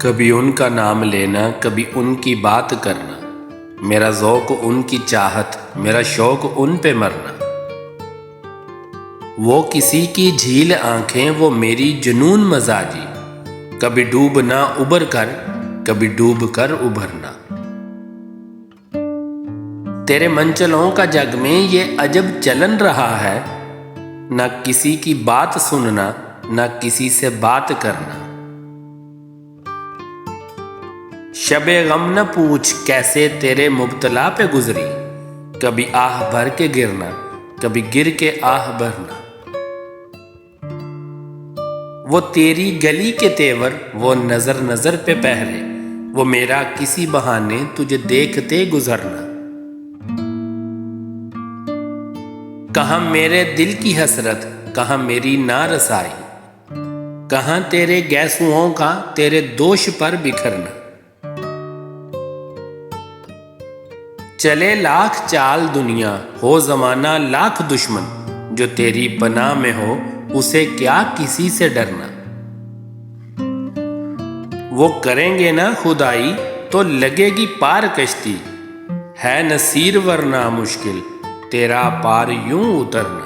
कभी उनका नाम लेना, कभी उनकी बात करना, मेरा ज़ौक़ उनकी चाहत, मेरा शौक़ उन पे मरना। वो किसी की झील आंखें, वो मेरी जुनून मजाजी, कभी डूबना उबर कर, कभी डूब कर उभरना। तेरे मंचलों का जग में ये अजब चलन रहा है, ना किसी की बात सुनना, ना किसी से बात करना। शबे गम न पूछ कैसे तेरे मुब्तला पे गुजरी, कभी आह भर के गिरना, कभी गिर के आह भरना। वो तेरी गली के तेवर, वो नजर नजर पे पहरे, वो मेरा किसी बहाने तुझे देखते गुजरना। कहाँ मेरे दिल की हसरत, कहाँ मेरी नारसाई, कहाँ तेरे गैसुओं का तेरे दोष पर बिखरना। चले लाख चाल दुनिया, हो जमाना लाख दुश्मन, जो तेरी पनाह में हो उसे क्या किसी से डरना। वो करेंगे ना खुदाई तो लगेगी पार कश्ती, है नसीर वरना मुश्किल तेरा पार यूं उतरना।